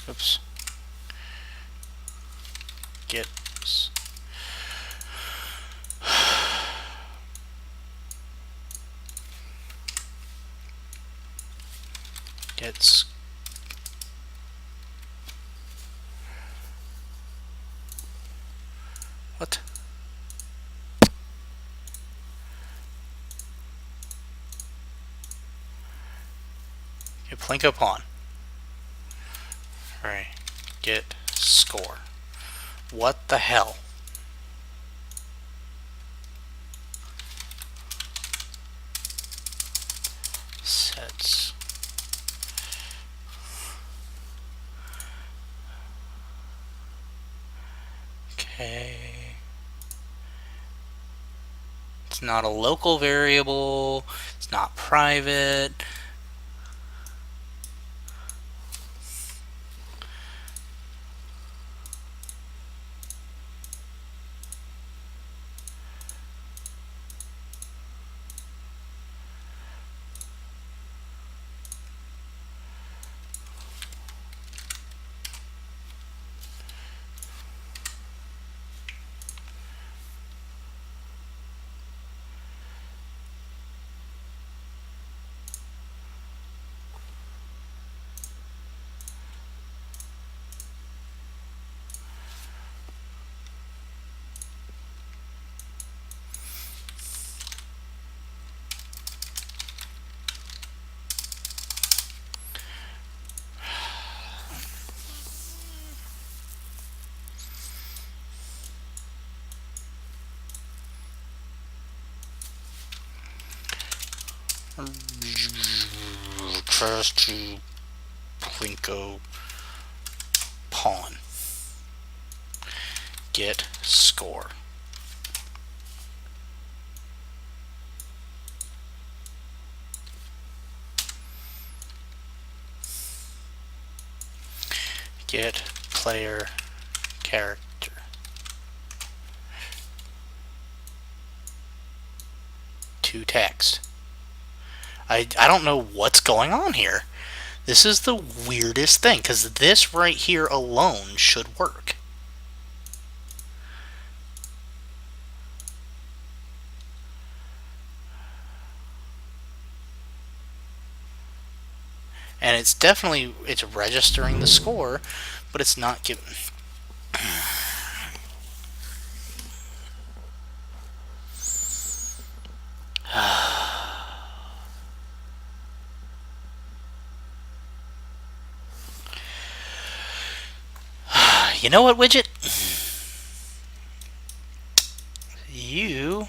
Oops. Get gets what? Get Plinko pawn. Alright. Get score. What the hell? Sets. Okay. It's not a local variable. It's not private. Tries to Plinko pawn. Get score. Get player character. To text. I don't know what's going on here. This is the weirdest thing, because this right here alone should work. And it's definitely, it's registering the score, but it's not giving. You know what, Widget? You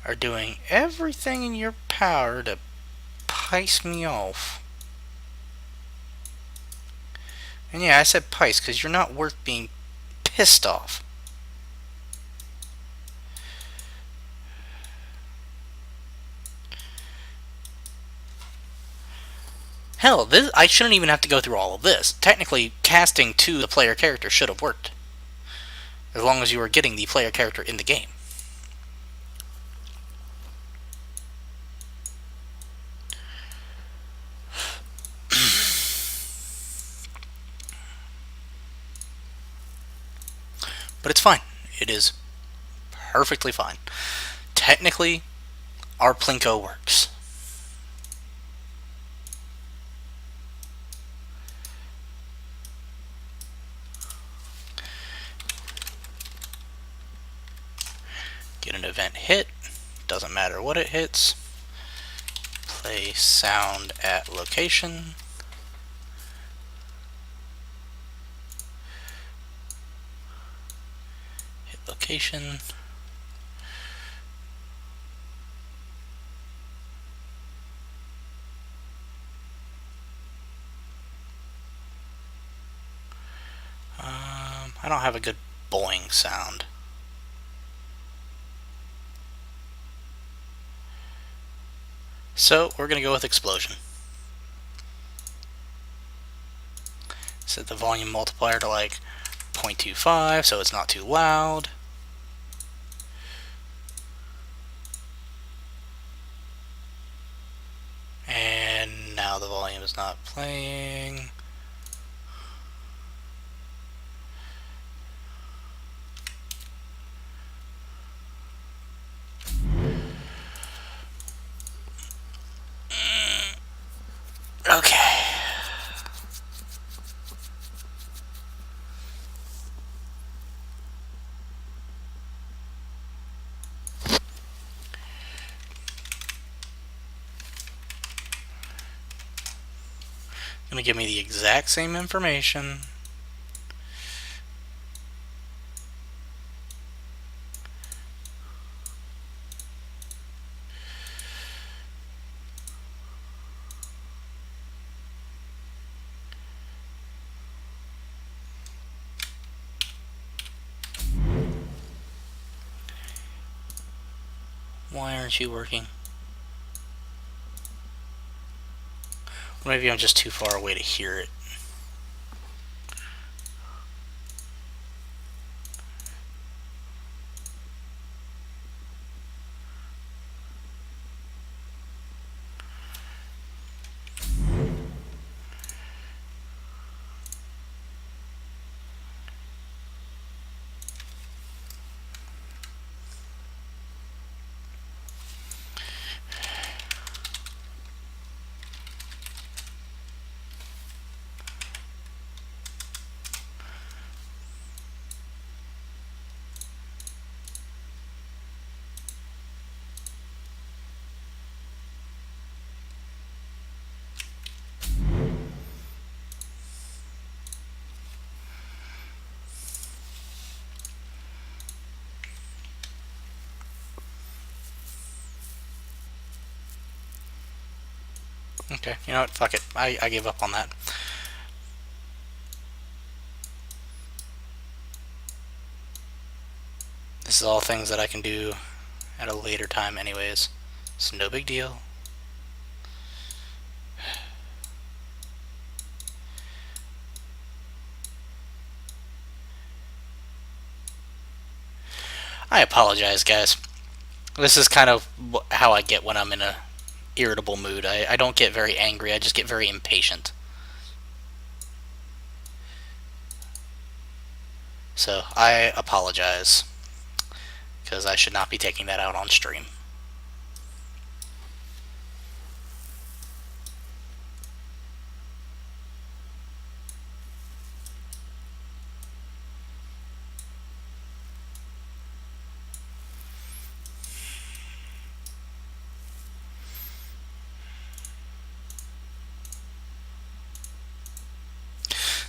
are doing everything in your power to piss me off. And yeah, I said pice because you're not worth being pissed off. Hell, I shouldn't even have to go through all of this. Technically, casting to the player character should have worked. As long as you were getting the player character in the game. But it's fine. It is perfectly fine. Technically, our Plinko works. Get an event hit. Doesn't matter what it hits. Play sound at location. Hit location. I don't have a good boing sound. So we're going to go with explosion. Set the volume multiplier to like 0.25 so it's not too loud. And now the volume is not playing. Gonna give me the exact same information. Why aren't you working? Maybe I'm just too far away to hear it. Okay, you know what? Fuck it. I give up on that. This is all things that I can do at a later time anyways. It's no big deal. I apologize, guys. This is kind of how I get when I'm in a irritable mood. I don't get very angry, I just get very impatient. So I apologize, because I should not be taking that out on stream.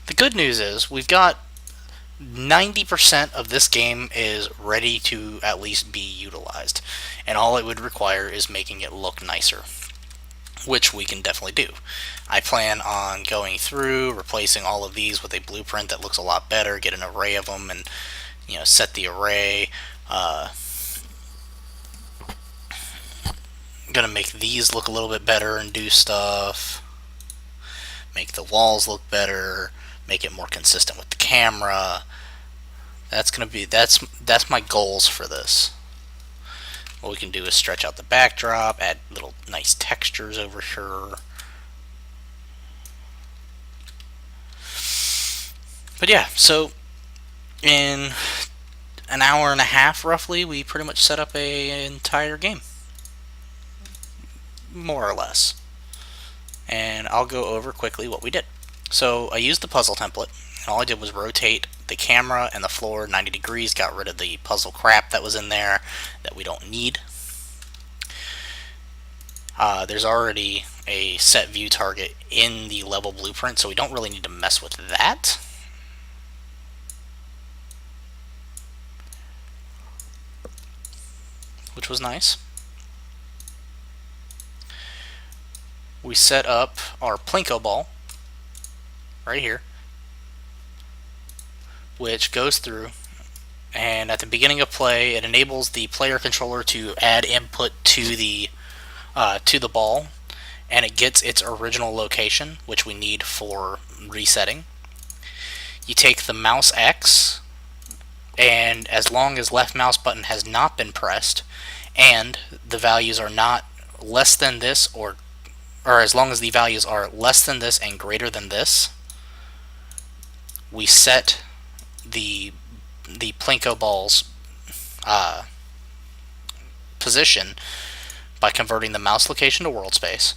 The good news is we've got 90% of this game is ready to at least be utilized, and all it would require is making it look nicer, which we can definitely do. I plan on going through, replacing all of these with a blueprint that looks a lot better, get an array of them, and set the array. Gonna make these look a little bit better and do stuff. Make the walls look better. Make it more consistent with the camera. That's my goals for this. What we can do is stretch out the backdrop, add little nice textures over here. But yeah, so in an hour and a half roughly, we pretty much set up an entire game. More or less. And I'll go over quickly what we did. So I used the puzzle template, and all I did was rotate the camera and the floor 90 degrees, got rid of the puzzle crap that was in there that we don't need. There's already a set view target in the level blueprint, so we don't really need to mess with that. Which was nice. We set up our Plinko ball right here, which goes through, and at the beginning of play it enables the player controller to add input to the ball, and it gets its original location, which we need for resetting. You take the mouse X, and as long as left mouse button has not been pressed and the values are not less than this, or as long as the values are less than this and greater than this, we set the Plinko ball's position by converting the mouse location to world space.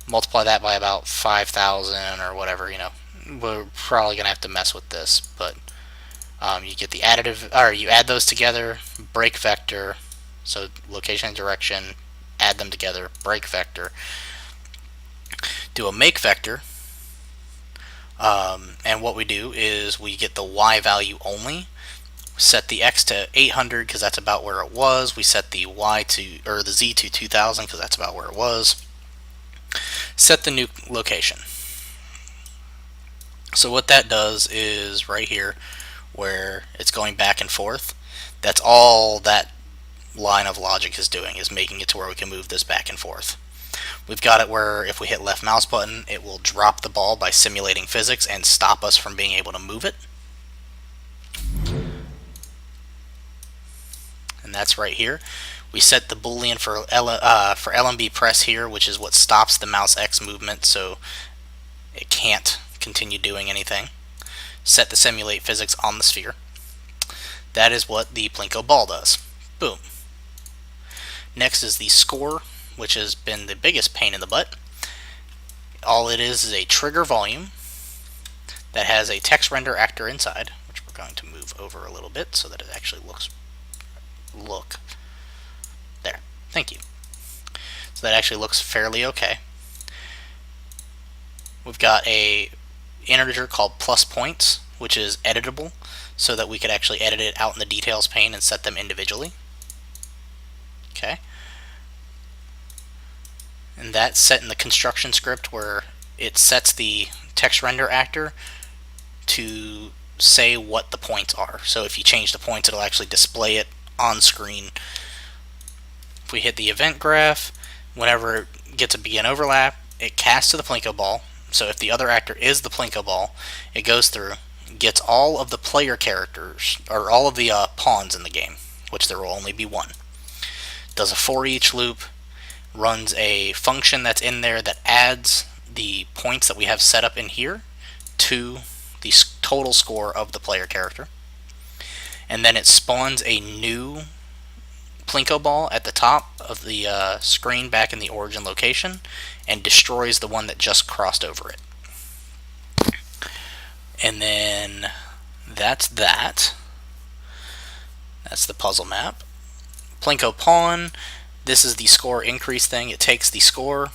Multiply that by about 5,000 or whatever. We're probably gonna have to mess with this, but you get the additive, or you add those together, break vector, so location and direction, add them together, break vector, do a make vector, And what we do is we get the Y value only, set the X to 800 because that's about where it was. We set the Y to, or the Z to 2000 because that's about where it was. Set the new location. So what that does is right here where it's going back and forth, that's all that line of logic is doing, is making it to where we can move this back and forth. We've got it where if we hit left mouse button, it will drop the ball by simulating physics and stop us from being able to move it. And that's right here. We set the boolean for LMB press here, which is what stops the mouse X movement, so it can't continue doing anything. Set the simulate physics on the sphere. That is what the Plinko ball does. Boom. Next is the score, which has been the biggest pain in the butt. All it is a trigger volume that has a text render actor inside, which we're going to move over a little bit so that it actually look there. Thank you. So that actually looks fairly okay. We've got a integer called plus points, which is editable, so that we could actually edit it out in the details pane and set them individually. Okay. And that's set in the construction script where it sets the text render actor to say what the points are. So if you change the points, it'll actually display it on screen. If we hit the event graph, whenever it gets a begin overlap, it casts to the Plinko ball. So if the other actor is the Plinko ball, it goes through, gets all of the player characters, or all of the pawns in the game, which there will only be one. Does a for each loop, runs a function that's in there that adds the points that we have set up in here to the total score of the player character. And then it spawns a new Plinko ball at the top of the screen back in the origin location and destroys the one that just crossed over it. And then that's that. That's the puzzle map. Plinko pawn, this is the score increase thing. It takes the score,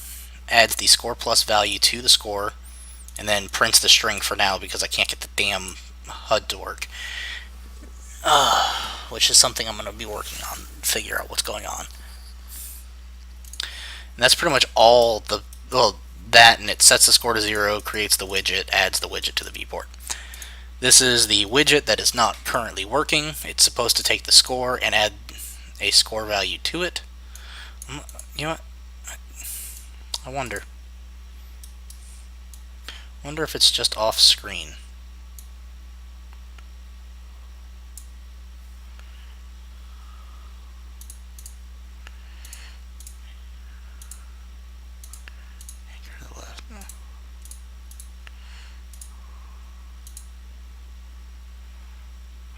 adds the score plus value to the score, and then prints the string for now because I can't get the damn HUD to work. Which is something I'm going to be working on, figure out what's going on. And that's pretty much all that, and it sets the score to 0, creates the widget, adds the widget to the viewport. This is the widget that is not currently working. It's supposed to take the score and add a score value to it. You know what? I wonder if it's just off screen.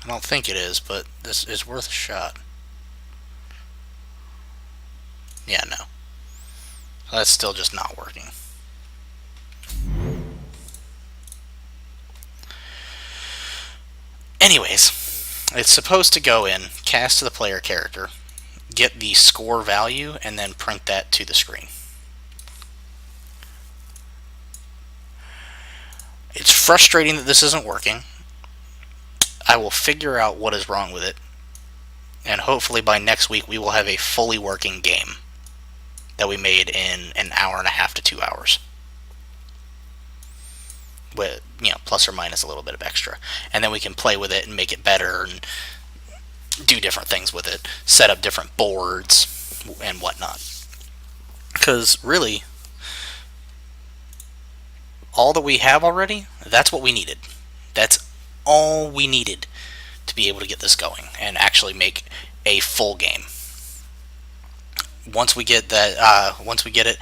I don't think it is, but this is worth a shot. Yeah, no. So that's still just not working. Anyways, it's supposed to go in, cast to the player character, get the score value, and then print that to the screen. It's frustrating that this isn't working. I will figure out what is wrong with it, and hopefully by next week we will have a fully working game that we made in an hour and a half to 2 hours, with, you know, plus or minus a little bit of extra, and then we can play with it and make it better and do different things with it, set up different boards and whatnot. Because really, all that we have already, that's what we needed. That's all we needed to be able to get this going and actually make a full game. Once we get that, once we get it